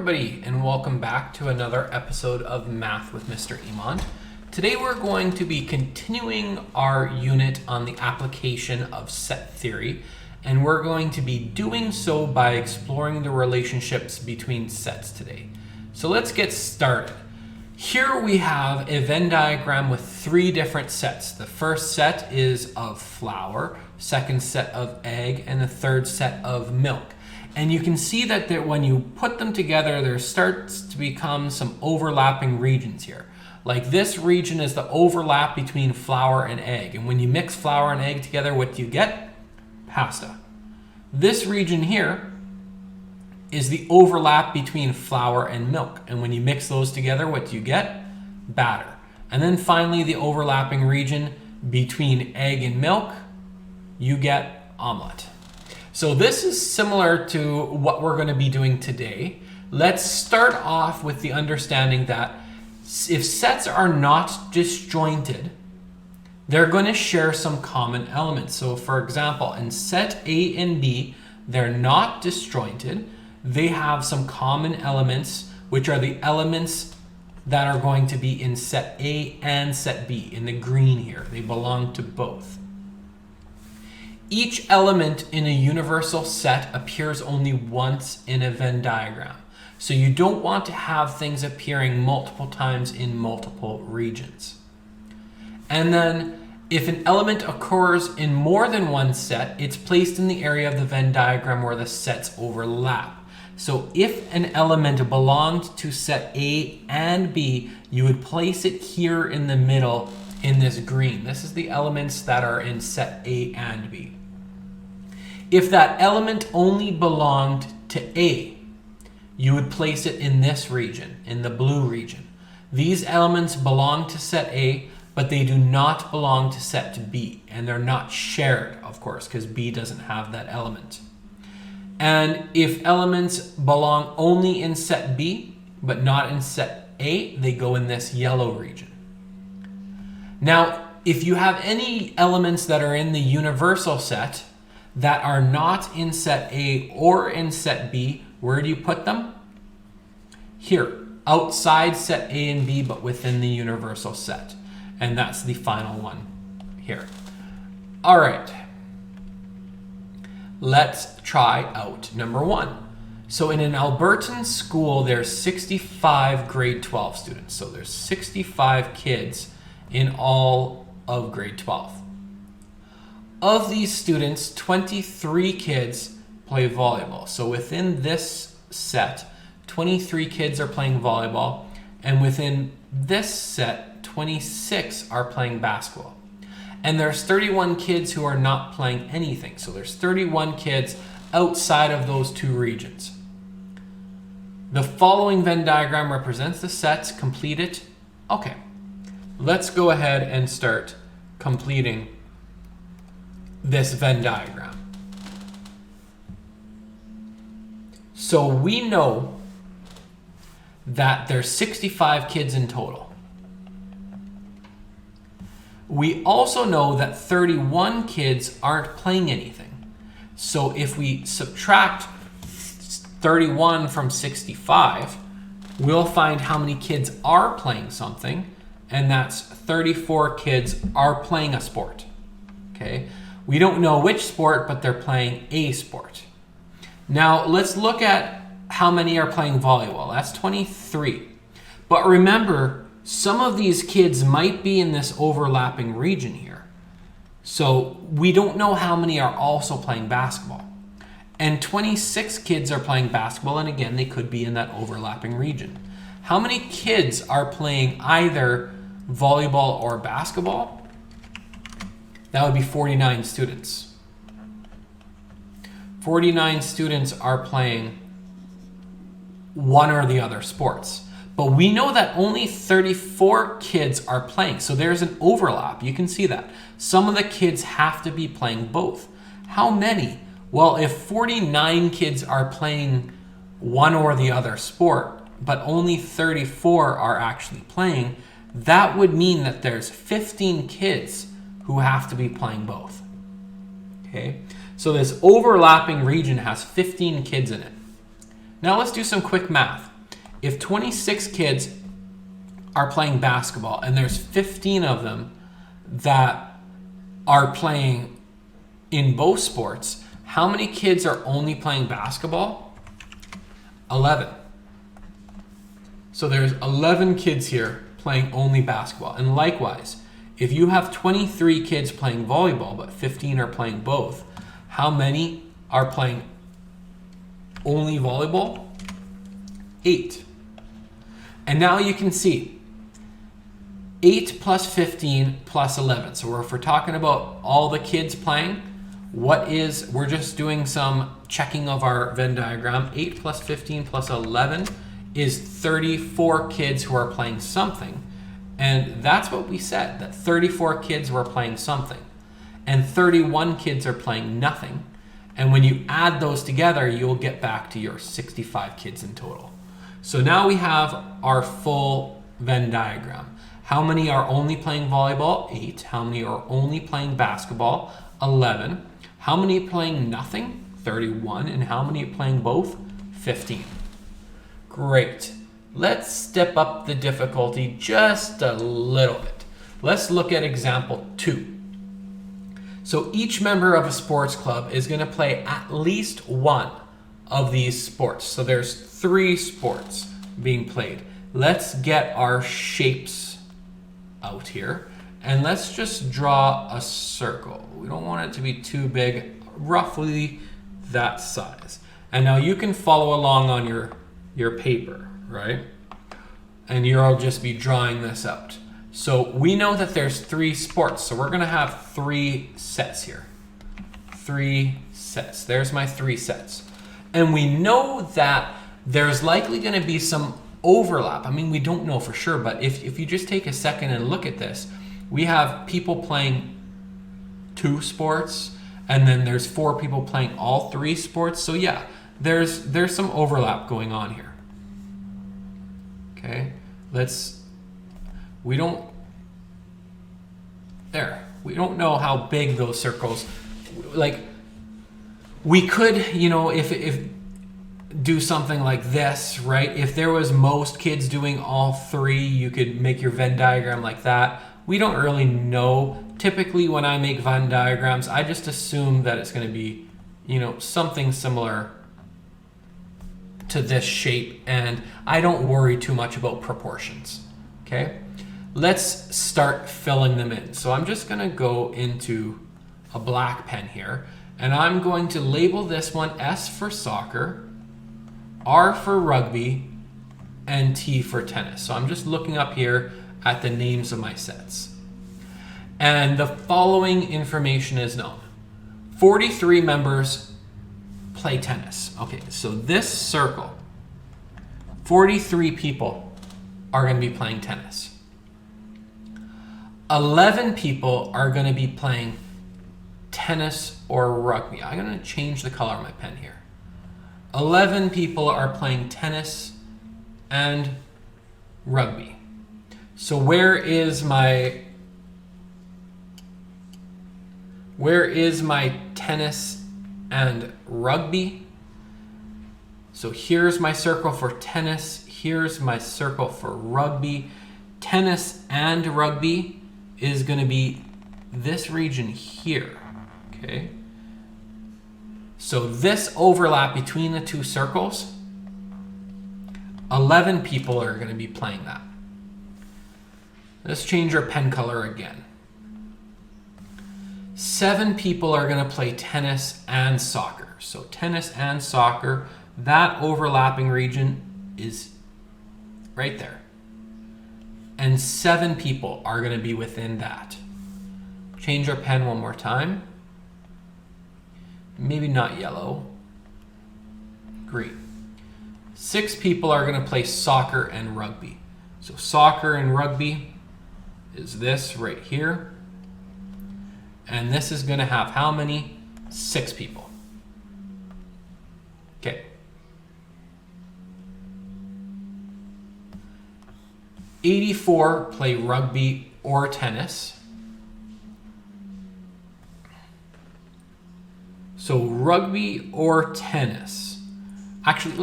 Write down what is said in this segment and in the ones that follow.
everybody, and welcome back to another episode of Math with Mr. Emond. Today we're going to be continuing our unit on the application of set theory, and we're going to be doing so by exploring the relationships between sets today. So let's get started. Here we have a Venn diagram with three different sets. The first set is of flour, second set of egg, and the third set of milk. And you can see that when you put them together, there starts to become some overlapping regions here. Like this region is the overlap between flour and egg. And when you mix flour and egg together, what do you get? Pasta. This region here is the overlap between flour and milk. And when you mix those together, what do you get? Batter. And then finally, the overlapping region between egg and milk, you get omelet. So this is similar to what we're going to be doing today. Let's start off with the understanding that if sets are not disjointed, they're going to share some common elements. So for example, in set A and B, they're not disjointed. They have some common elements, which are the elements that are going to be in set A and set B, in the green here. They belong to both. Each element in a universal set appears only once in a Venn diagram. So you don't want to have things appearing multiple times in multiple regions. And then if an element occurs in more than one set, it's placed in the area of the Venn diagram where the sets overlap. So if an element belonged to set A and B, you would place it here in the middle in this green. This is the elements that are in set A and B. If that element only belonged to A, you would place it in this region, in the blue region. These elements belong to set A, but they do not belong to set B, and they're not shared, of course, because B doesn't have that element. And if elements belong only in set B, but not in set A, they go in this yellow region. Now, if you have any elements that are in the universal set that are not in set A or in set B, where do you put them? Here, outside set A and B, but within the universal set. And that's the final one here. All right. Let's try out number one. So in an Albertan school, there's 65 grade 12 students. So there's 65 kids in all of grade 12. Of these students, 23 kids play volleyball. So within this set, 23 kids are playing volleyball, and within this set, 26 are playing basketball. And there's 31 kids who are not playing anything. So there's 31 kids outside of those two regions. The following Venn diagram represents the sets. Complete it. Okay, let's go ahead and start completing this Venn diagram. So we know that there's 65 kids in total. We also know that 31 kids aren't playing anything. So if we subtract 31 from 65, we'll find how many kids are playing something, and that's 34 kids are playing a sport. Okay? We don't know which sport, but they're playing a sport. Now, let's look at how many are playing volleyball. That's 23. But remember, some of these kids might be in this overlapping region here. So we don't know how many are also playing basketball. And 26 kids are playing basketball, and again, they could be in that overlapping region. How many kids are playing either volleyball or basketball? That would be 49 students. 49 students are playing one or the other sports. But we know that only 34 kids are playing. So there's an overlap. You can see that. Some of the kids have to be playing both. How many? Well, if 49 kids are playing one or the other sport, but only 34 are actually playing, that would mean that there's 15 kids who have to be playing both. Okay, so this overlapping region has 15 kids in it. Now let's do some quick math. if 26 kids are playing basketball and there's 15 of them that are playing in both sports, how many kids are only playing basketball? 11. So there's 11 kids here playing only basketball. And likewise, if you have 23 kids playing volleyball, but 15 are playing both, how many are playing only volleyball? 8. And now you can see 8 plus 15 plus 11. So if we're talking about all the kids playing, we're just doing some checking of our Venn diagram. 8 plus 15 plus 11 is 34 kids who are playing something. And that's what we said, that 34 kids were playing something. And 31 kids are playing nothing. And when you add those together, you'll get back to your 65 kids in total. So now we have our full Venn diagram. How many are only playing volleyball? 8. How many are only playing basketball? 11. How many playing nothing? 31. And how many playing both? 15. Great. Let's step up the difficulty just a little bit. Let's look at example 2. So each member of a sports club is going to play at least one of these sports. So there's 3 sports being played. Let's get our shapes out here and let's just draw a circle. We don't want it to be too big, roughly that size. And now you can follow along on your paper, right? And you'll just be drawing this out. So we know that there's 3 sports, so we're gonna have 3 sets here. 3 sets, there's my 3 sets. And we know that there's likely gonna be some overlap. I mean, we don't know for sure, but if you just take a second and look at this, we have people playing 2 sports, and then there's 4 people playing all 3 sports. So yeah, there's some overlap going on here. Okay, we don't know how big those circles, like we could, if do something like this, right? If there was most kids doing all 3, you could make your Venn diagram like that. We don't really know. Typically when I make Venn diagrams, I just assume that it's going to be, something similar to this shape, and I don't worry too much about proportions. Okay, let's start filling them in. So I'm just going to go into a black pen here, and I'm going to label this one S for soccer, R for rugby, and T for tennis. So I'm just looking up here at the names of my sets. And the following information is known. 43 members play tennis. Okay, so this circle, 43 people are going to be playing tennis. 11 people are going to be playing tennis or rugby. I'm going to change the color of my pen here. 11 people are playing tennis and rugby. So where is my tennis and rugby? So here's my circle for tennis, here's my circle for rugby. Tennis and rugby is going to be this region here, okay? So this overlap between the 2 circles, 11 people are going to be playing that. Let's change our pen color again. 7 people are going to play tennis and soccer. So tennis and soccer, that overlapping region is right there. And 7 people are going to be within that. Change our pen one more time. Maybe not yellow. Green. 6 people are going to play soccer and rugby. So soccer and rugby is this right here. And this is going to have how many? 6 people. Okay. 84 play rugby or tennis. So rugby or tennis. Actually,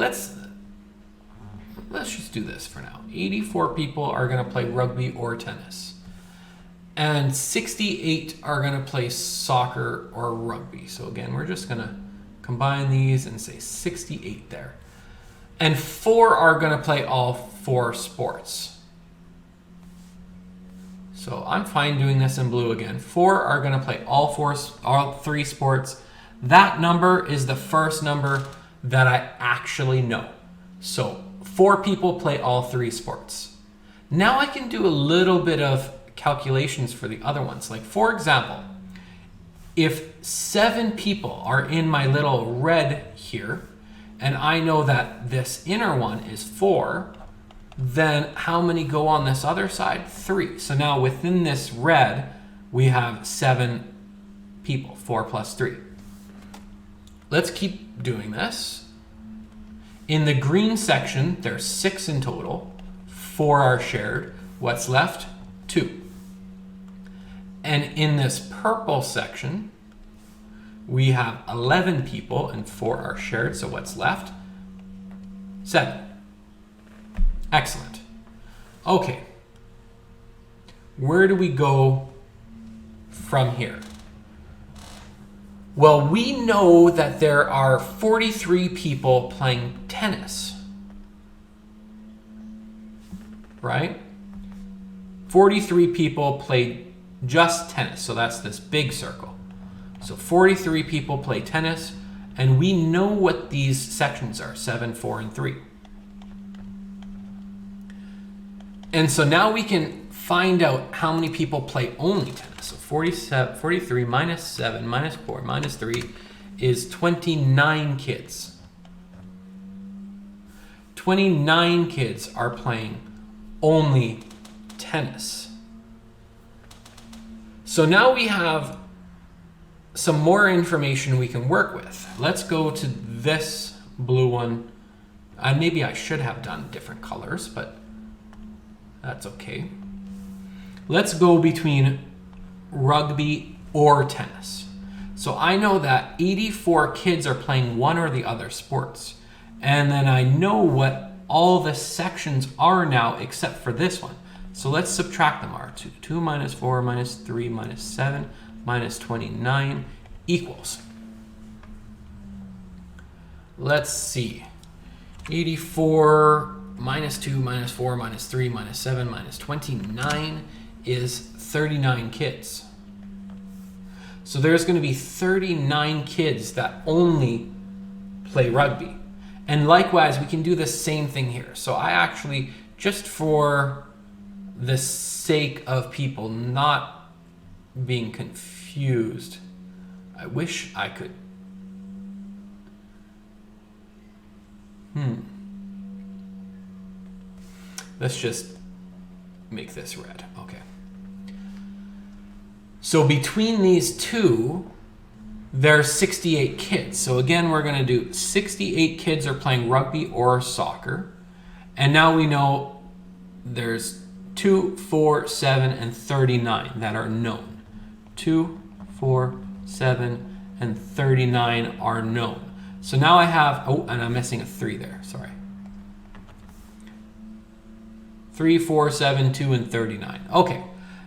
let's just do this for now. 84 people are going to play rugby or tennis. And 68 are going to play soccer or rugby. So again, we're just going to combine these and say 68 there. And 4 are going to play all 4 sports. So I'm fine doing this in blue again. 4 are going to play all 3 sports. That number is the first number that I actually know. So 4 people play all 3 sports. Now I can do a little bit of calculations for the other ones. Like for example, if 7 people are in my little red here, and I know that this inner one is 4, then how many go on this other side? 3. So now within this red, we have 7 people, 4 plus 3. Let's keep doing this. In the green section, there's 6 in total. 4 are shared. What's left? 2. And in this purple section, we have 11 people and 4 are shared. So what's left? 7. Excellent. Okay. Where do we go from here? Well, we know that there are 43 people playing tennis. Right? 43 people played just tennis. So that's this big circle. So 43 people play tennis, and we know what these sections are, 7, 4, and 3. And so now we can find out how many people play only tennis. So 43 minus 7 minus 4 minus 3 is 29 kids. 29 kids are playing only tennis. So now we have some more information we can work with. Let's go to this blue one. Maybe I should have done different colors, but that's okay. Let's go between rugby or tennis. So I know that 84 kids are playing one or the other sports. And then I know what all the sections are now except for this one. So let's subtract them. 2 minus 4 minus 3 minus 7 minus 29 equals. Let's see. 84 minus 2 minus 4 minus 3 minus 7 minus 29 is 39 kids. So there's going to be 39 kids that only play rugby. And likewise, we can do the same thing here. So I actually, just for the sake of people not being confused, I wish I could. Let's just make this red. Okay. So between these two, there's 68 kids. So again, we're going to do 68 kids are playing rugby or soccer. And now we know there's 2, 4, 7, and 39 that are known. 2, 4, 7, and 39 are known. So now I have, and I'm missing a 3 there, sorry. 3, 4, 7, 2, and 39. Okay,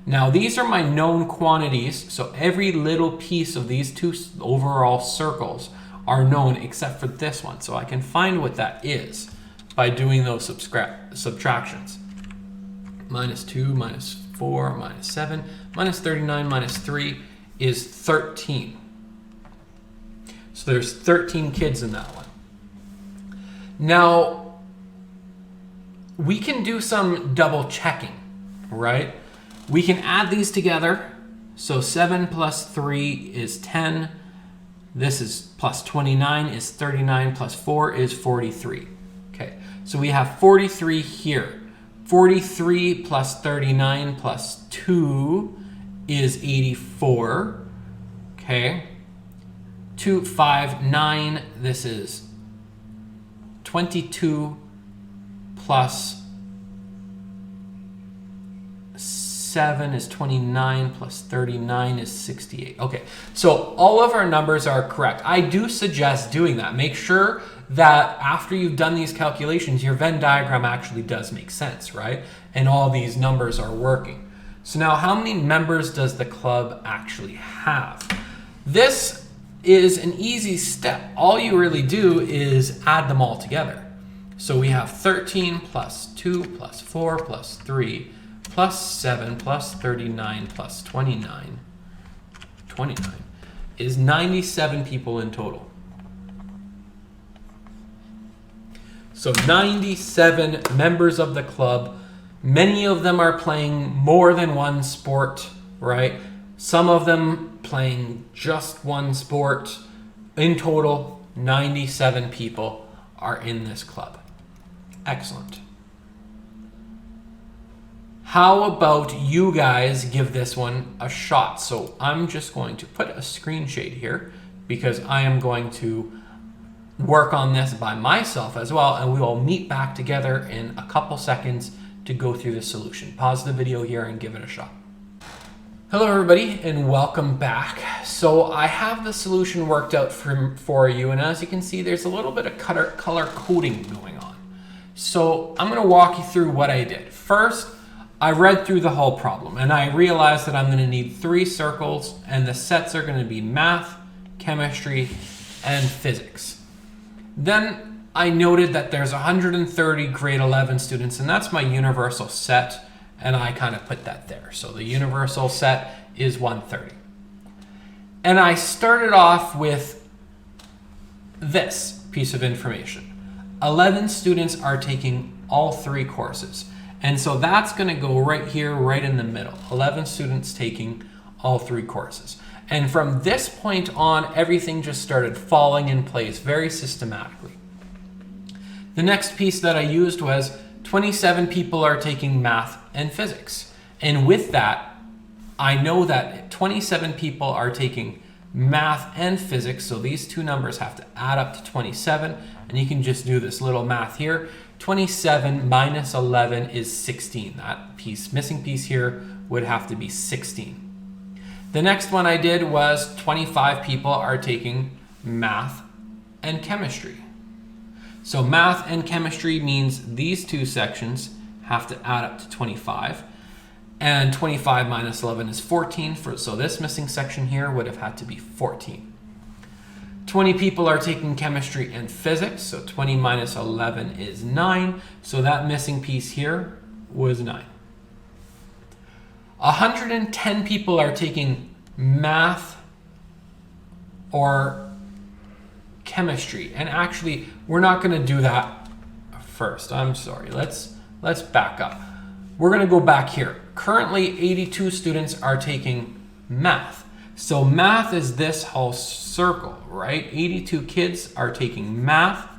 now these are my known quantities. So every little piece of these two overall circles are known except for this one. So I can find what that is by doing those subtractions. Minus 2, minus 4, minus 7, minus 39, minus 3 is 13. So there's 13 kids in that one. Now, we can do some double checking, right? We can add these together. So 7 plus 3 is 10. This is plus 29 is 39 plus 4 is 43. Okay, so we have 43 here. 43 plus 39 plus 2 is 84. Okay. 2, 5, 9. This is 22 plus 7 is 29 plus 39 is 68. Okay, so all of our numbers are correct. I do suggest doing that. Make sure that after you've done these calculations, your Venn diagram actually does make sense, right? And all these numbers are working. So now how many members does the club actually have? This is an easy step. All you really do is add them all together. So we have 13 plus 2 plus 4 plus 3 plus 7 plus 39 plus 29. 29 is 97 people in total. So 97 members of the club. Many of them are playing more than one sport, right? Some of them playing just one sport. In total, 97 people are in this club. Excellent. How about you guys give this one a shot? So I'm just going to put a screen shade here because I am going to work on this by myself as well, and we will meet back together in a couple seconds to go through the solution. Pause the video here and give it a shot. Hello everybody and welcome back. So I have the solution worked out for you, and as you can see there's a little bit of color coding going on. So I'm going to walk you through what I did. First, I read through the whole problem and I realized that I'm going to need 3 circles, and the sets are going to be math, chemistry, and physics. Then I noted that there's 130 grade 11 students, and that's my universal set, and I kind of put that there. So the universal set is 130. And I started off with this piece of information. 11 students are taking all 3 courses. And so that's going to go right here, right in the middle. 11 students taking all 3 courses. And from this point on, everything just started falling in place very systematically. The next piece that I used was 27 people are taking math and physics. And with that, I know that 27 people are taking math and physics. So these two numbers have to add up to 27. And you can just do this little math here. 27 minus 11 is 16. That missing piece here would have to be 16. The next one I did was 25 people are taking math and chemistry. So math and chemistry means these two sections have to add up to 25. And 25 minus 11 is 14. So this missing section here would have had to be 14. 20 people are taking chemistry and physics, so 20 minus 11 is 9, so that missing piece here was 9. 110 people are taking math or chemistry, and actually we're not going to do that first. I'm sorry, let's back up. We're going to go back here. Currently 82 students are taking math. So math is this whole circle, right? 82 kids are taking math.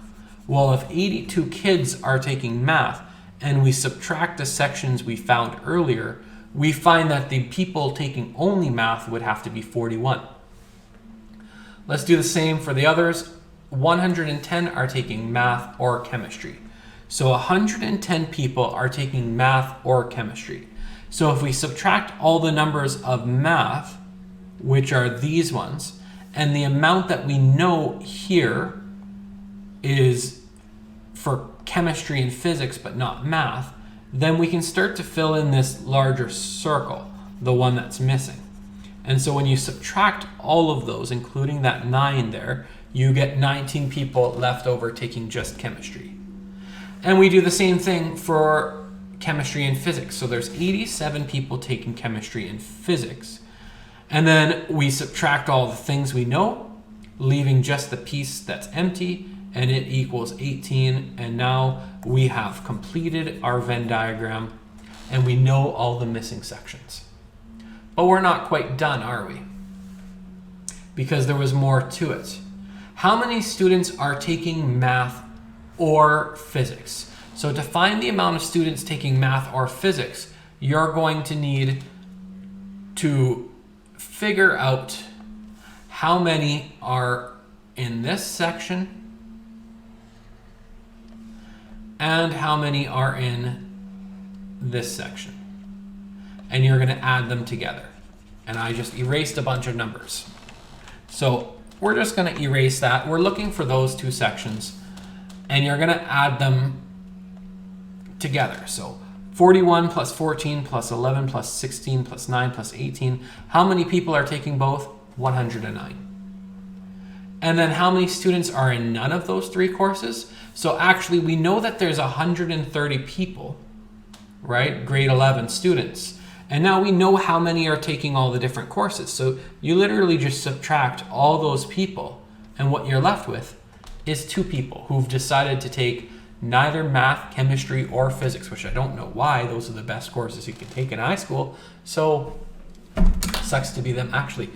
Well, if 82 kids are taking math and we subtract the sections we found earlier, we find that the people taking only math would have to be 41. Let's do the same for the others. 110 are taking math or chemistry. So 110 people are taking math or chemistry. So if we subtract all the numbers of math, which are these ones, and the amount that we know here is for chemistry and physics but not math, then we can start to fill in this larger circle, the one that's missing. And so when you subtract all of those, including that 9 there, you get 19 people left over taking just chemistry. And we do the same thing for chemistry and physics. So there's 87 people taking chemistry and physics. And then we subtract all the things we know, leaving just the piece that's empty, and it equals 18. And now we have completed our Venn diagram, and we know all the missing sections. But we're not quite done, are we? Because there was more to it. How many students are taking math or physics? So to find the amount of students taking math or physics, you're going to need to figure out how many are in this section and how many are in this section. And you're going to add them together. And I just erased a bunch of numbers. So we're just going to erase that. We're looking for those two sections. and you're going to add them together. So 41 plus 14 plus 11 plus 16 plus 9 plus 18. How many people are taking both? 109. And then how many students are in none of those three courses? So actually we know that there's 130 people, right? Grade 11 students. And now we know how many are taking all the different courses. So you literally just subtract all those people, and what you're left with is 2 people who've decided to take neither math, chemistry, or physics, which I don't know why. Those are the best courses you can take in high school. So sucks to be them. Actually,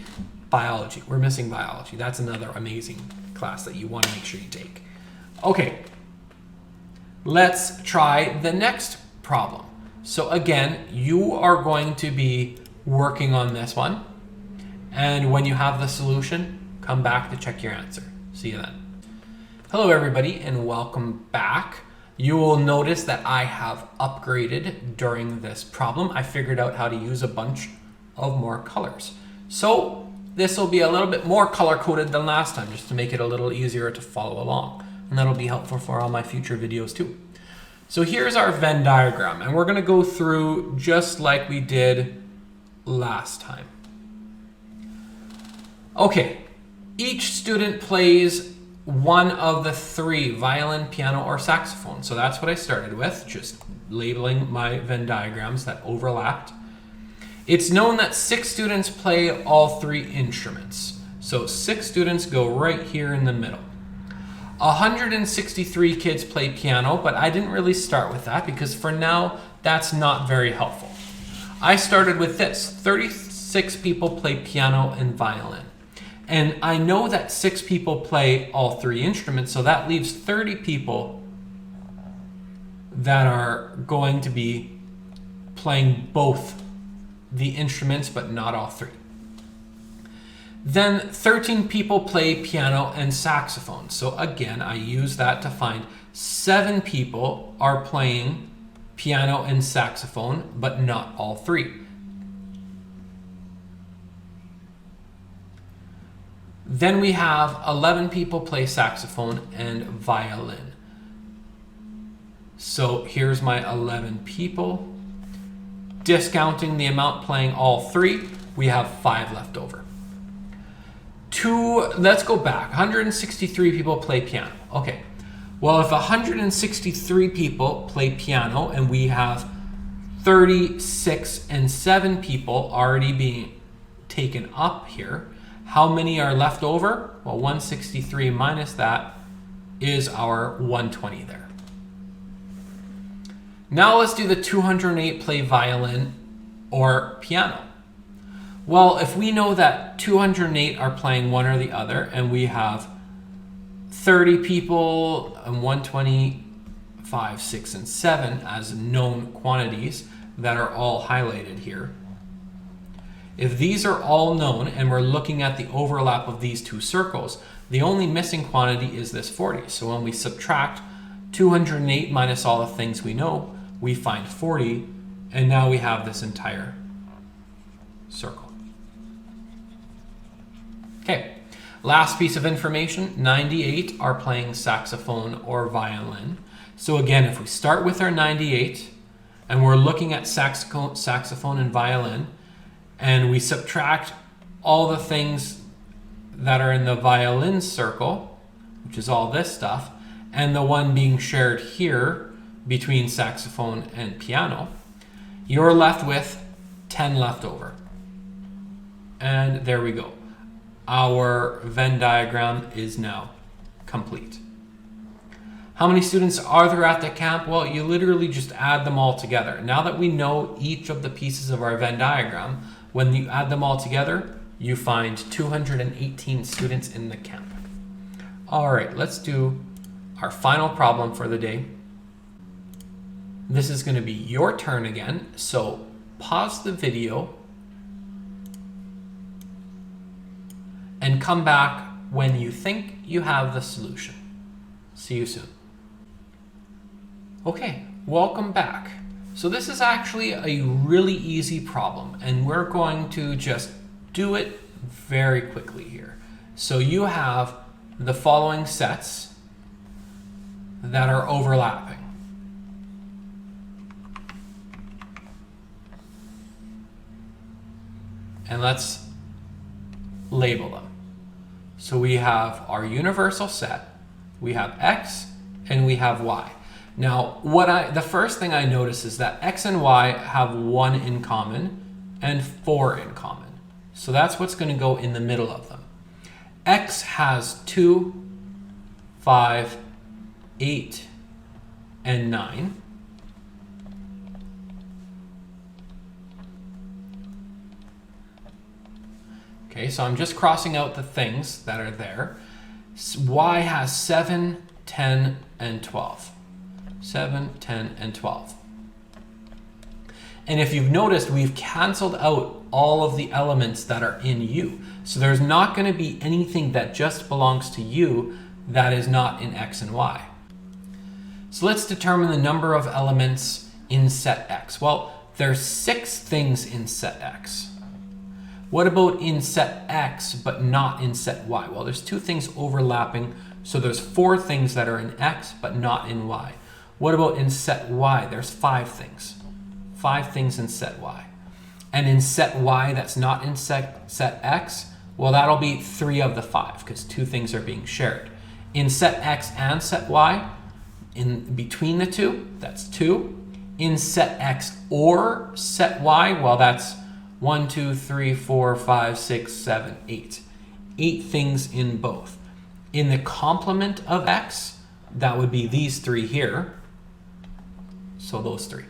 biology. We're missing biology. That's another amazing class that you want to make sure you take. Okay, let's try the next problem. So again, you are going to be working on this one. And when you have the solution, come back to check your answer. See you then. Hello everybody and welcome back. You will notice that I have upgraded during this problem. I figured out how to use a bunch of more colors. So this will be a little bit more color coded than last time, just to make it a little easier to follow along. And that'll be helpful for all my future videos too. So here's our Venn diagram, and we're gonna go through just like we did last time. Okay, each student plays one of the 3, violin, piano, or saxophone. So that's what I started with, just labeling my Venn diagrams that overlapped. It's known that 6 students play all 3 instruments. So 6 students go right here in the middle. 163 kids play piano, but I didn't really start with that because for now, that's not very helpful. I started with this, 36 people play piano and violin. And I know that 6 people play all 3 instruments, so that leaves 30 people that are going to be playing both the instruments, but not all 3. Then 13 people play piano and saxophone. So again, I use that to find 7 people are playing piano and saxophone, but not all 3. Then we have 11 people play saxophone and violin. So here's my 11 people. Discounting the amount playing all 3, we have 5 left over. Let's go back. 163 people play piano. Okay. Well, if 163 people play piano and we have 36 and 7 people already being taken up here, how many are left over? Well, 163 minus that is our 120 there. Now let's do the 208 play violin or piano. Well, if we know that 208 are playing one or the other, and we have 30 people and 120, 5, 6, and 7 as known quantities that are all highlighted here. If these are all known and we're looking at the overlap of these 2 circles, the only missing quantity is this 40. So when we subtract 208 minus all the things we know, we find 40, and now we have this entire circle. Okay, last piece of information, 98 are playing saxophone or violin. So again, if we start with our 98, and we're looking at saxophone and violin, and we subtract all the things that are in the violin circle, which is all this stuff, and the one being shared here between saxophone and piano, you're left with 10 left over. And there we go. Our Venn diagram is now complete. How many students are there at the camp? Well, you literally just add them all together. Now that we know each of the pieces of our Venn diagram, when you add them all together, you find 218 students in the camp. All right, let's do our final problem for the day. This is going to be your turn again, so pause the video and come back when you think you have the solution. See you soon. Okay, welcome back. So this is actually a really easy problem, and we're going to just do it very quickly here. So you have the following sets. that are overlapping. And let's label them. So we have our universal set, we have X, and we have Y. Now, the first thing I notice is that X and Y have 1 in common and 4 in common. So that's what's going to go in the middle of them. X has 2, 5, 8, and 9. Okay, so I'm just crossing out the things that are there. Y has 7, 10, and 12. 7, 10, and 12. And if you've noticed, we've canceled out all of the elements that are in U. So there's not going to be anything that just belongs to U that is not in X and Y. So let's determine the number of elements in set X. Well, there's 6 things in set X. What about in set X but not in set Y? Well, there's 2 things overlapping, so there's 4 things that are in X but not in Y. What about in set Y? There's 5 things. 5 things in set Y. And in set Y that's not in set X, well, that'll be 3 of the 5 because 2 things are being shared. In set X and set Y, in between the 2, that's 2. In set X or set Y, well, that's 1, 2, 3, 4, 5, 6, 7, 8. 8 things in both. In the complement of X, that would be these 3 here. So those 3.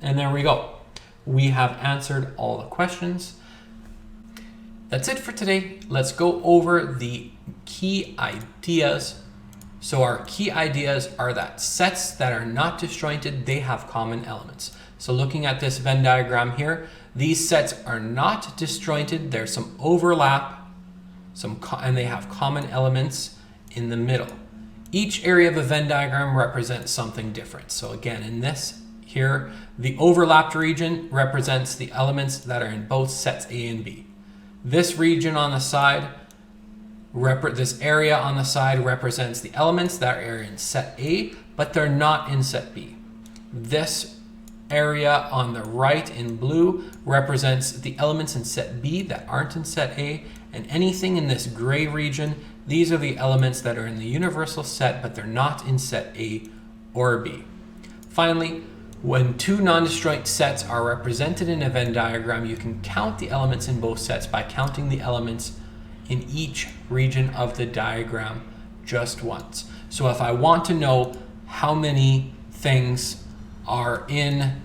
And there we go. We have answered all the questions. That's it for today. Let's go over the key ideas. So our key ideas are that sets that are not disjointed, they have common elements. So looking at this Venn diagram here, these sets are not disjointed. There's some overlap, and they have common elements in the middle. Each area of a Venn diagram represents something different. So again, in this here, the overlapped region represents the elements that are in both sets A and B. This region on the side, this area on the side represents the elements that are in set A, but they're not in set B. This area on the right in blue represents the elements in set B that aren't in set A, and anything in this gray region, these are the elements that are in the universal set, but they're not in set A or B. Finally, when 2 non-disjoint sets are represented in a Venn diagram, you can count the elements in both sets by counting the elements in each region of the diagram just once. So if I want to know how many things are in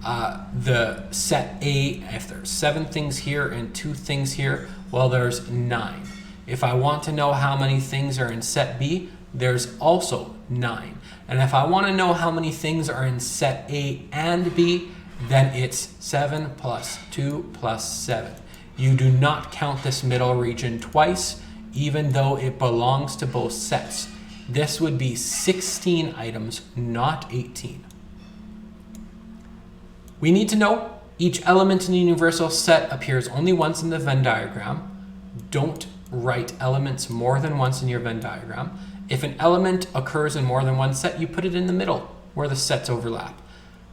the set A, if there's 7 things here and 2 things here, well, there's 9. If I want to know how many things are in set B, there's also 9. And if I want to know how many things are in set A and B, then it's 7 plus 2 plus 7. You do not count this middle region twice, even though it belongs to both sets. This would be 16 items, not 18. We need to know each element in the universal set appears only once in the Venn diagram. Don't write elements more than once in your Venn diagram. If an element occurs in more than one set, you put it in the middle where the sets overlap.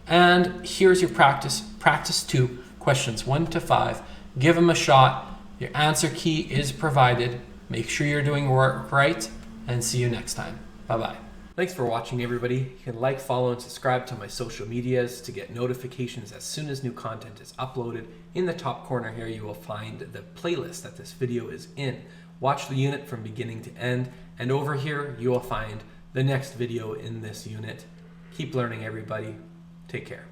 And here's your practice. Practice 2, questions 1 to 5. Give them a shot. Your answer key is provided. Make sure you're doing work right, and see you next time. Bye-bye. Thanks for watching, everybody. You can like, follow, and subscribe to my social medias to get notifications as soon as new content is uploaded. In the top corner here, you will find the playlist that this video is in. Watch the unit from beginning to end, and over here, you will find the next video in this unit. Keep learning, everybody. Take care.